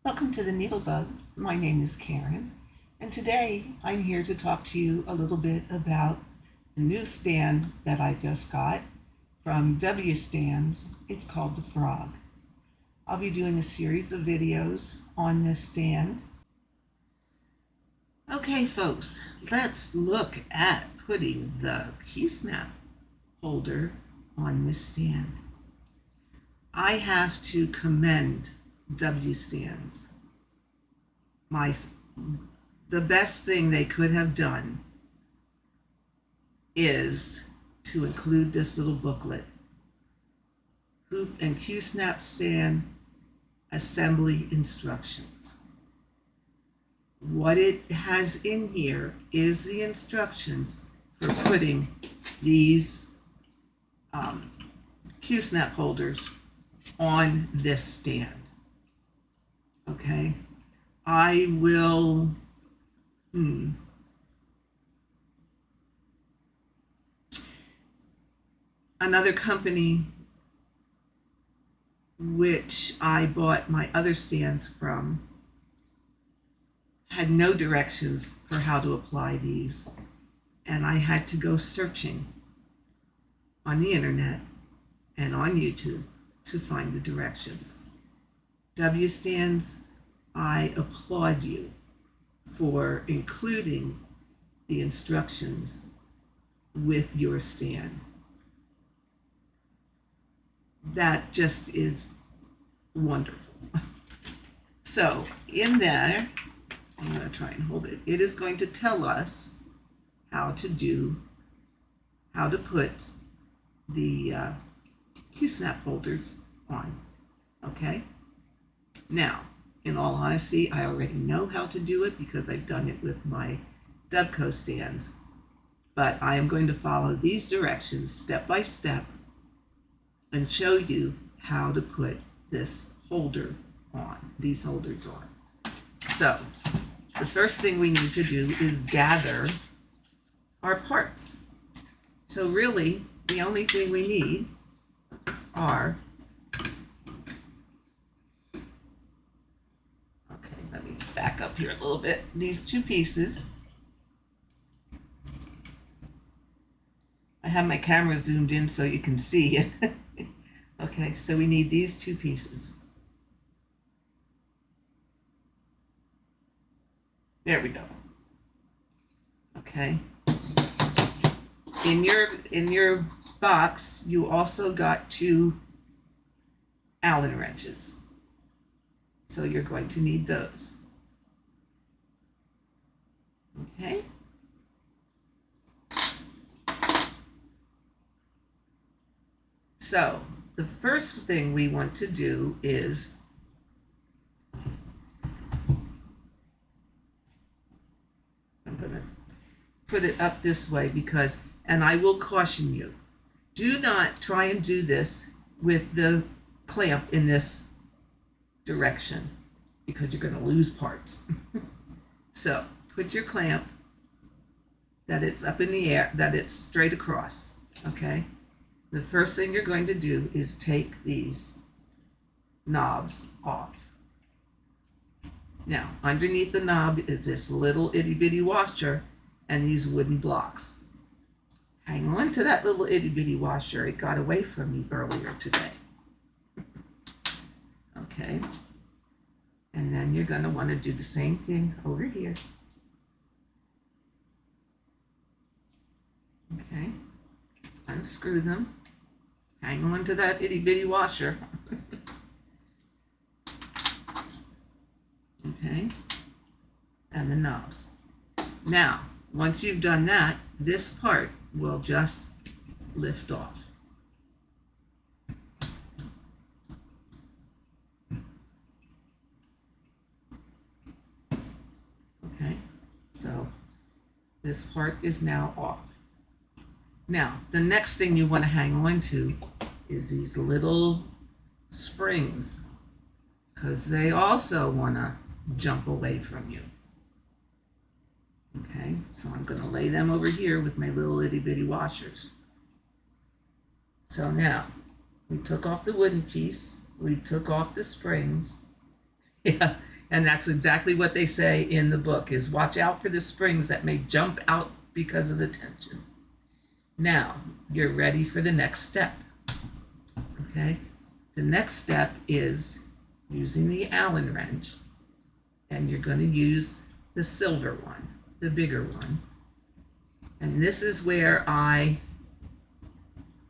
Welcome to the NeedleBugg. My name is Karen, and today I'm here to talk to you a little bit about the new stand that I just got from W-stands. It's called the Frog. I'll be doing a series of videos on this stand. Okay, folks, let's look at putting the qsnap holder on this stand. I have to commend W-stands. The best thing they could have done is to include this little booklet, Hoop and qsnap stand assembly instructions. What it has in here is the instructions for putting these qsnap holders on this stand. Okay, I will another company which I bought my other stands from had no directions for how to apply these, and I had to go searching on the internet and on YouTube to find the directions. W-stands, I applaud you for including the instructions with your stand. That just is wonderful. So in there, I'm going to try and hold it. It is going to tell us how to put the qsnap holders on. Okay. Now, in all honesty, I already know how to do it because I've done it with my Dubco stands, but I am going to follow these directions step by step and show you how to put this holder on, these holders on. So, the first thing we need to do is gather our parts. So really, the only thing we need are, let me back up here a little bit, these two pieces. I have my camera zoomed in so you can see it. Okay, so we need these two pieces. There we go. Okay. In your box, you also got 2 Allen wrenches. So you're going to need those. Okay. So the first thing we want to do is I'm going to put it up this way because, and I will caution you, do not try and do this with the clamp in this direction because you're going to lose parts. So put your clamp that it's up in the air, that it's straight across. Okay. The first thing you're going to do is take these knobs off. Now, underneath the knob is this little itty bitty washer and these wooden blocks. Hang on to that little itty bitty washer. It got away from me earlier today. Okay. And then you're going to want to do the same thing over here. Okay. Unscrew them. Hang on to that itty bitty washer. Okay. And the knobs. Now, once you've done that, this part will just lift off. Okay. So this part is now off. Now, the next thing you want to hang on to is these little springs because they also want to jump away from you. Okay, so I'm going to lay them over here with my little itty bitty washers. So now, we took off the wooden piece, we took off the springs, Yeah, and that's exactly what they say in the book is watch out for the springs that may jump out because of the tension. Now, you're ready for the next step. Okay? The next step is using the Allen wrench, and you're going to use the silver one, the bigger one. And this is where I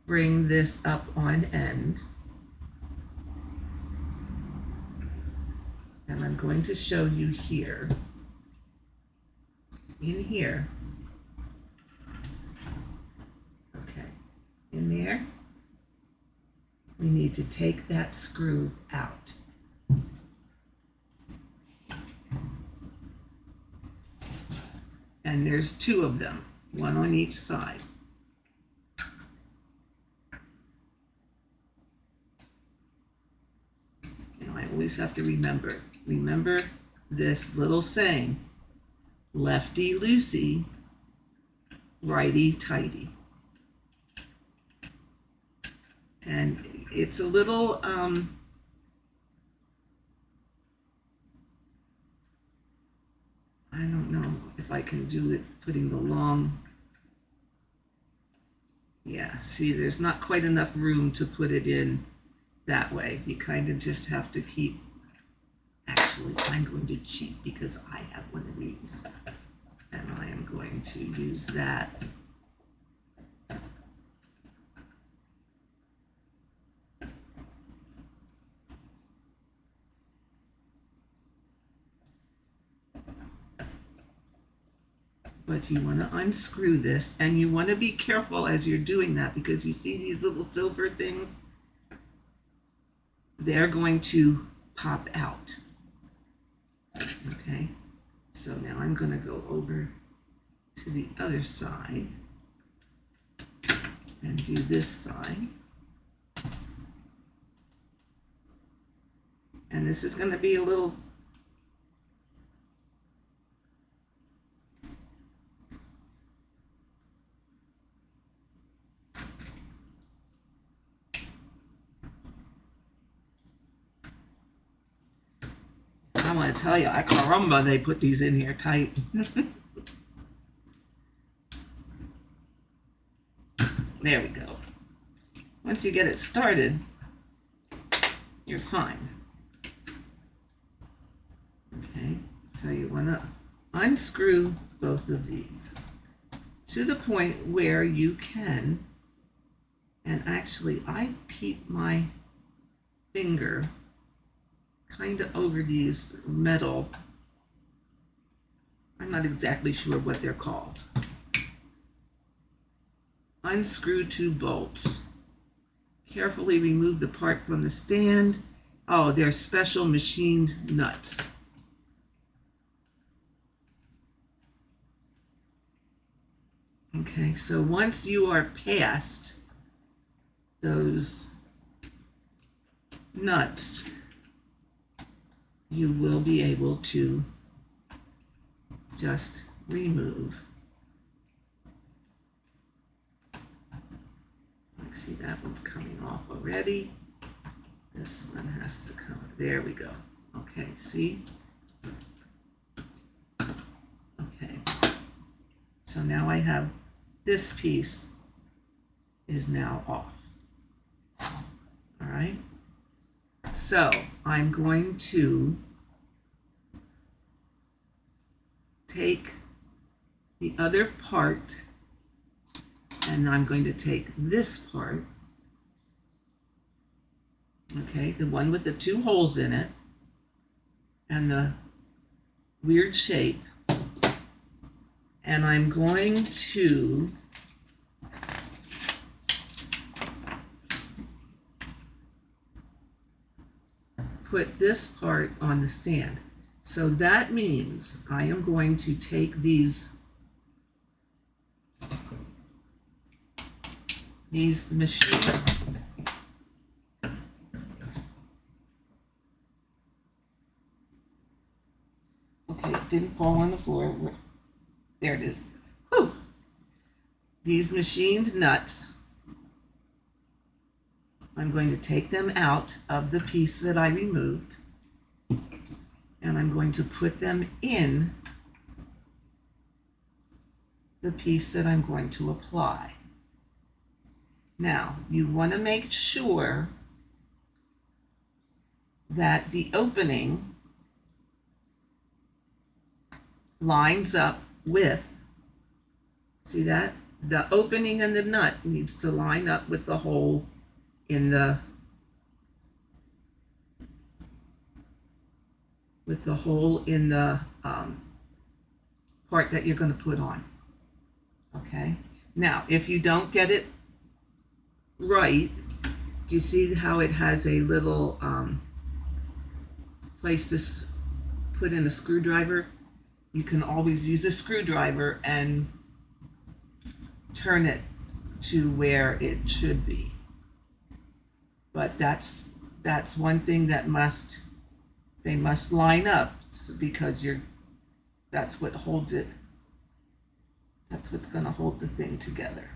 bring this up on end. And I'm going to show you here. In here. Okay. In there. We need to take that screw out. And there's two of them, one on each side. Now I always have to remember this little saying, lefty loosey, righty tighty. And it's a little, I don't know if I can do it putting the long, yeah, see, there's not quite enough room to put it in that way. You kind of just have to keep, actually, I'm going to cheat because I have one of these. And I am going to use that. But you want to unscrew this, and you want to be careful as you're doing that because you see these little silver things? They're going to pop out. Okay, so now I'm going to go over to the other side and do this side. And this is going to be a little I want to tell you, I caramba, they put these in here tight. There we go. Once you get it started, you're fine. Okay, so you want to unscrew both of these to the point where you can, and actually I keep my finger kind of over these metal, I'm not exactly sure what they're called. Unscrew two bolts. Carefully remove the part from the stand. Oh, they're special machined nuts. Okay, so once you are past those nuts, you will be able to just remove. See, that one's coming off already. This one has to come. There we go. Okay, see? Okay. So now I have this piece is now off. All right. So I'm going to take the other part, and I'm going to take this part, okay, the one with the two holes in it and the weird shape, and I'm going to put this part on the stand. So that means I am going to take these machine. Okay, it didn't fall on the floor. There it is. Whew. These machined nuts, I'm going to take them out of the piece that I removed. and I'm going to put them in the piece that I'm going to apply. Now, you want to make sure that the opening lines up with, see that? The opening in the nut needs to line up with the hole in the part that you're going to put on. Okay. Now, if you don't get it right, do you see how it has a little place to put in a screwdriver? You can always use a screwdriver and turn it to where it should be. But that's one thing that they must line up, because that's what holds it. That's what's going to hold the thing together.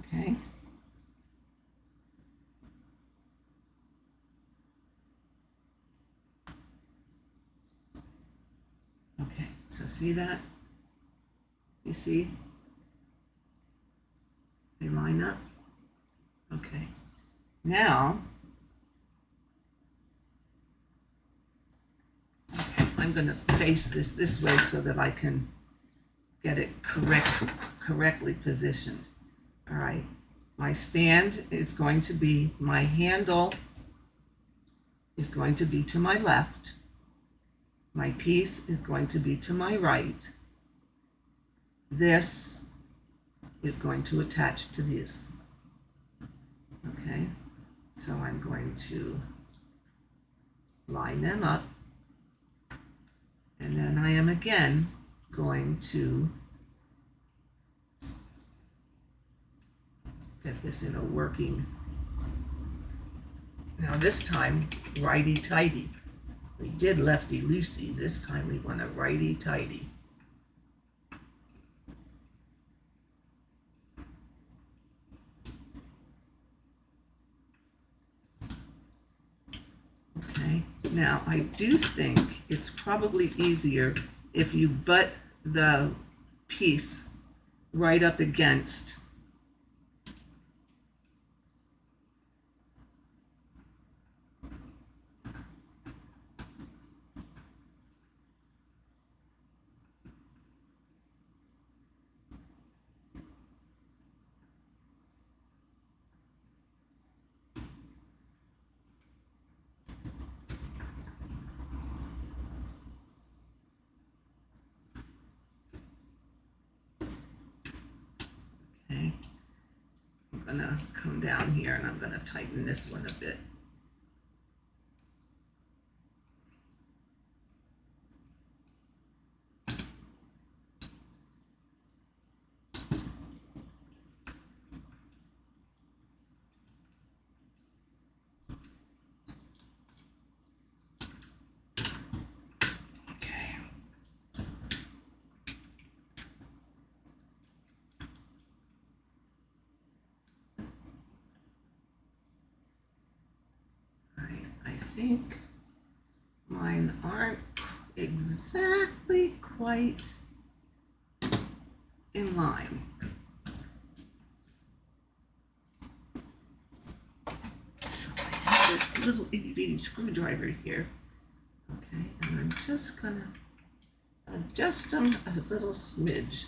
Okay. Okay, so see that? You see? They line up? Okay. Now, okay, I'm going to face this way so that I can get it correctly positioned. All right. My stand is going to be, my handle is going to be to my left. My piece is going to be to my right. This is going to attach to this. Okay, so I'm going to line them up, and then I am again going to get this in a working, now this time righty-tighty. We did lefty-loosey. This time we want a righty-tighty. Okay, now I do think it's probably easier if you butt the piece right up against okay. I'm gonna come down here and I'm gonna tighten this one a bit. I think mine aren't exactly quite in line. So I have this little itty bitty screwdriver here. Okay, and I'm just gonna adjust them a little smidge.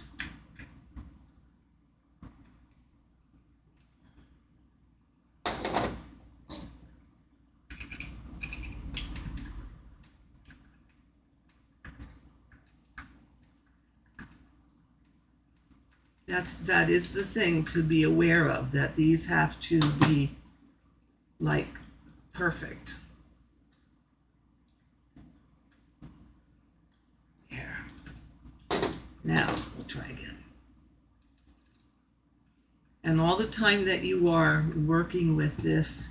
That is the thing to be aware of, that these have to be like perfect. There. Now we'll try again. And all the time that you are working with this,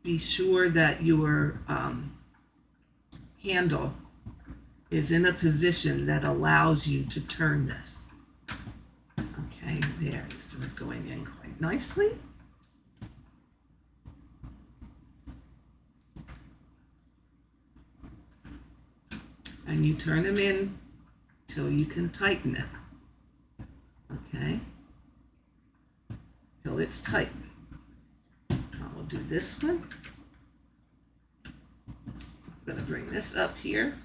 be sure that your handle is in a position that allows you to turn this. Okay, there, so it's going in quite nicely. And you turn them in till you can tighten it. Okay, till it's tight. Now we'll do this one. So I'm going to bring this up here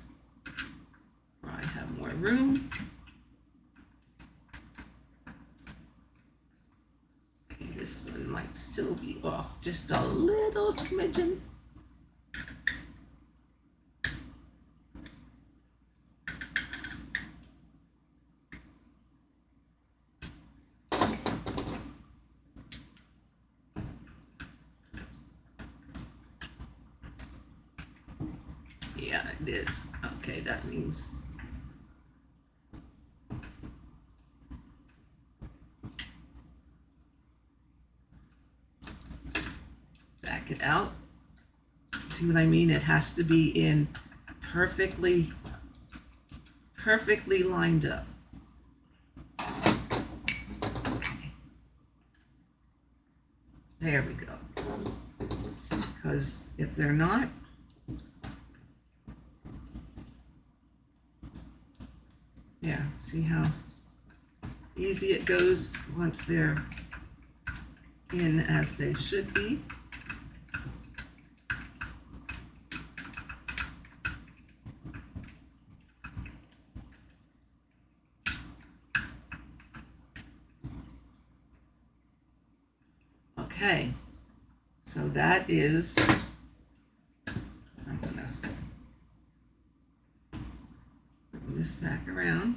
where I have more room. Okay, this one might still be off just a little smidgen. Yeah, it is. Okay, that means back it out. See what I mean? It has to be in perfectly lined up. Okay. There we go. Because if they're not, yeah, see how easy it goes once they're in as they should be. Okay, so that is, I'm gonna bring this back around.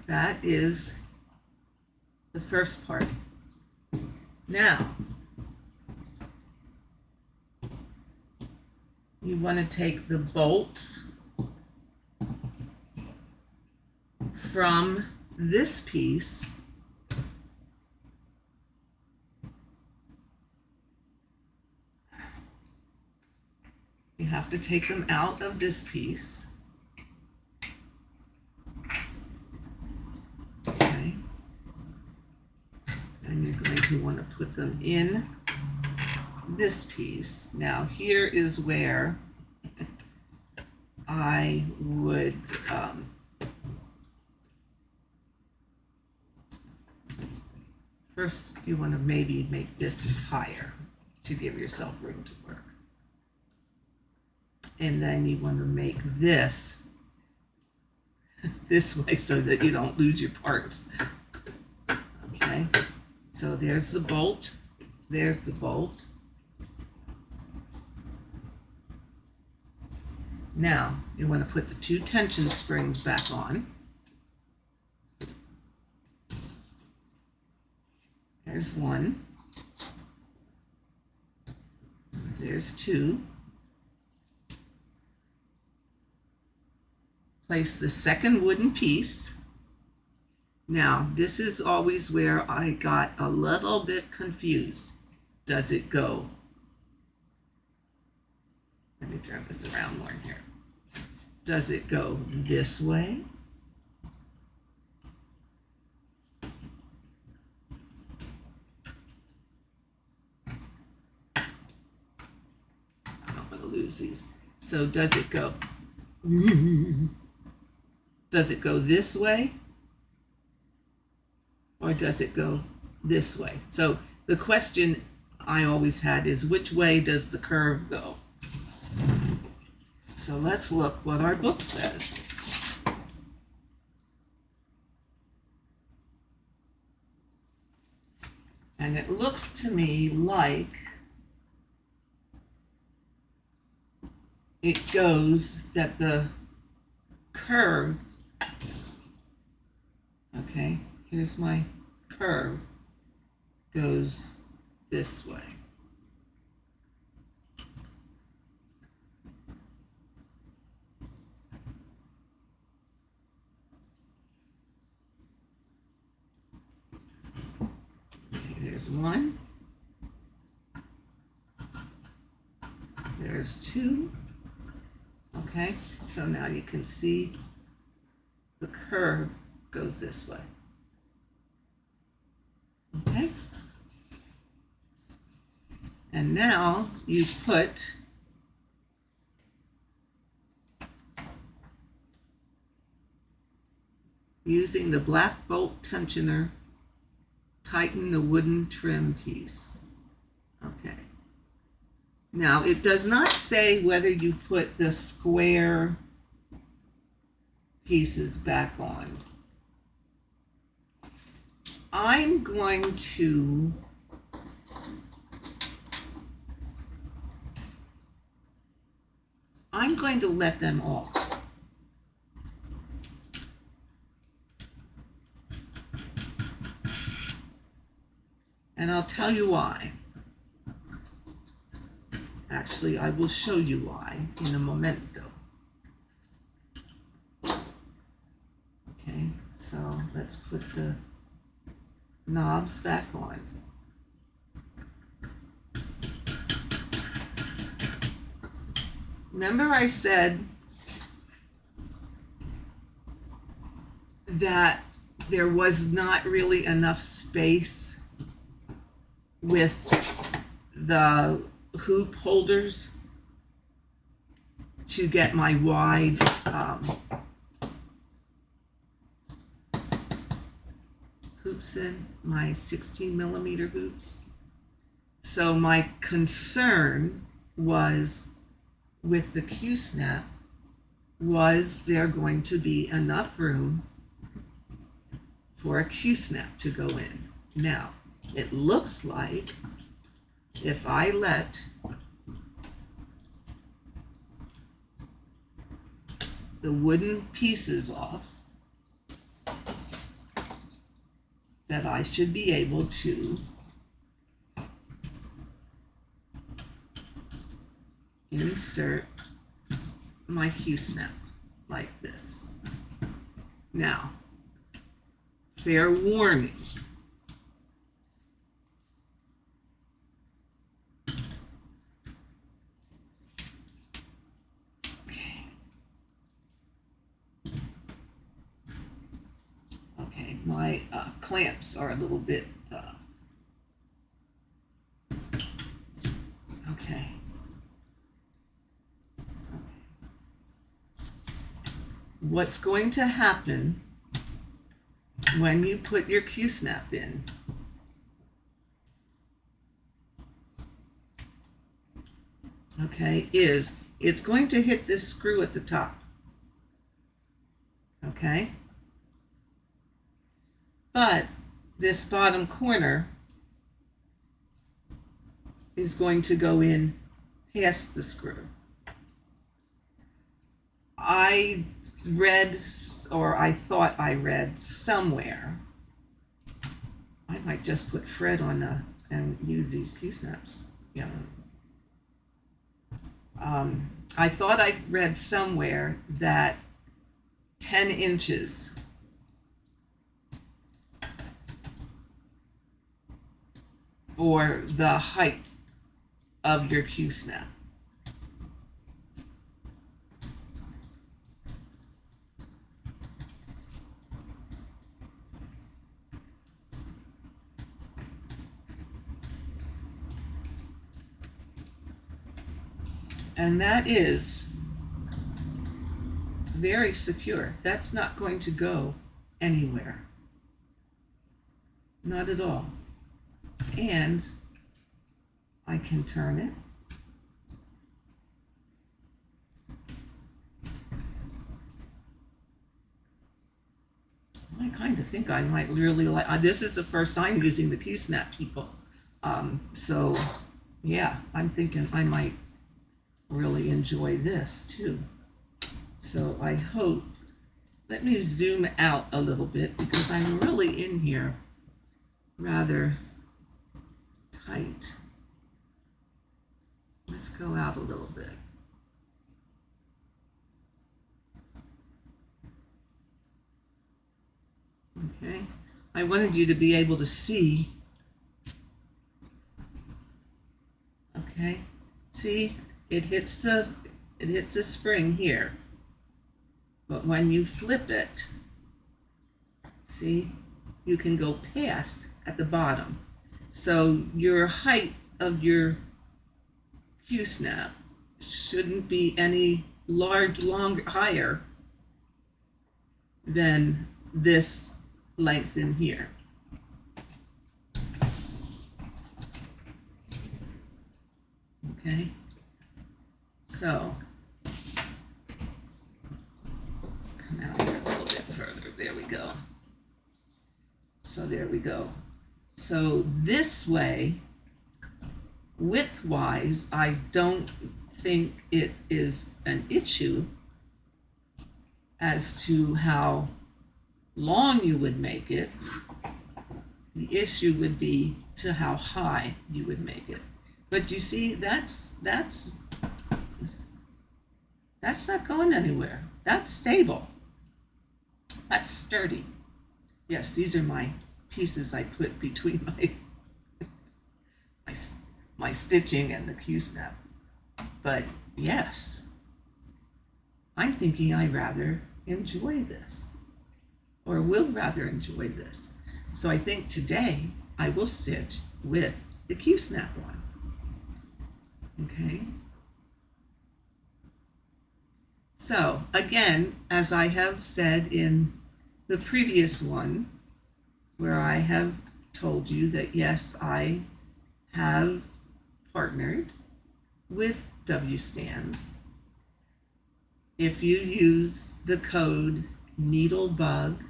That is the first part. Now, you want to take the bolts from this piece you have to take them out of this piece. Okay. And you're going to want to put them in this piece. Now here is where I would first you want to maybe make this higher to give yourself room to work. And then you want to make this this way so that you don't lose your parts. Okay, so there's the bolt, there's the bolt. Now you want to put the 2 tension springs back on. There's 1, there's 2. Place the second wooden piece. Now, this is always where I got a little bit confused. Does it go? Let me turn this around more here. Does it go this way? I don't want to lose these. So does it go? Does it go this way? Or does it go this way? So the question I always had is, which way does the curve go? So let's look what our book says. And it looks to me like it goes that the curve, okay, here's my curve, goes this way. Okay, there's 1. There's 2. Okay, so now you can see the curve goes this way. Okay, and now you put using the black bolt tensioner, tighten the wooden trim piece. Okay. Now, it does not say whether you put the square pieces back on. I'm going to let them off. And I'll tell you why. Actually, I will show you why in a momento. Okay, so let's put the knobs back on. Remember I said that there was not really enough space with the hoop holders to get my wide hoops in, my 16mm hoops. So my concern was with the qsnap, was there going to be enough room for a qsnap to go in? Now, it looks like if I let the wooden pieces off, that I should be able to insert my qsnap like this. Now, fair warning. Okay, my clamps are a little bit, okay. What's going to happen when you put your qsnap in, okay, is it's going to hit this screw at the top, okay? But this bottom corner is going to go in past the screw. I read, or I thought I read somewhere, I might just put Fred on the and use these qsnaps. Yeah. I thought I read somewhere that 10 inches for the height of your qsnap. And that is very secure. That's not going to go anywhere. Not at all. And I can turn it. I kind of think I might really like, this is the first time using the qsnap, people. So yeah, I'm thinking I might really enjoy this too. So I hope, let me zoom out a little bit because I'm really in here rather tight. Let's go out a little bit. Okay, I wanted you to be able to see. Okay, see, it hits the it hits a spring here. But when you flip it, see, you can go past at the bottom. So your height of your qsnap shouldn't be any higher than this length in here. Okay, so come out here a little bit further. There we go. So there we go. So this way, width-wise, I don't think it is an issue as to how long you would make it. The issue would be to how high you would make it. But you see, that's not going anywhere. That's stable. That's sturdy. Yes, these are my pieces I put between my stitching and the qsnap. But yes, I'm thinking I rather enjoy this, or will rather enjoy this. So I think today I will stitch with the qsnap one. Okay. So again, as I have said in the previous one, where I have told you that yes, I have partnered with W-stands. If you use the code NeedleBugg,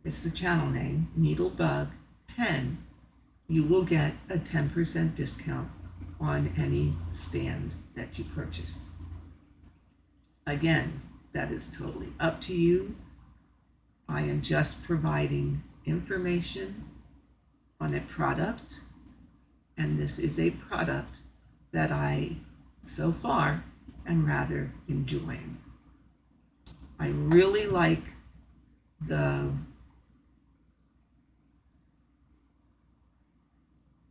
it's the channel name, NeedleBugg 10, you will get a 10% discount on any stand that you purchase. Again, that is totally up to you. I am just providing information on a product, and this is a product that I, so far, am rather enjoying. I really like the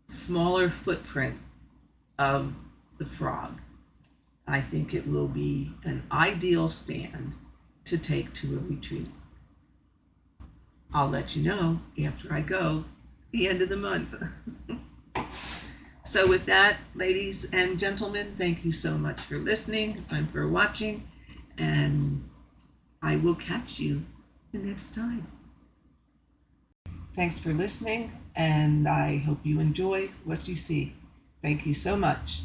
smaller footprint of the frog. I think it will be an ideal stand to take to a retreat. I'll let you know after I go the end of the month. So with that, ladies and gentlemen, thank you so much for listening and for watching, and I will catch you the next time. Thanks for listening, and I hope you enjoy what you see. Thank you so much.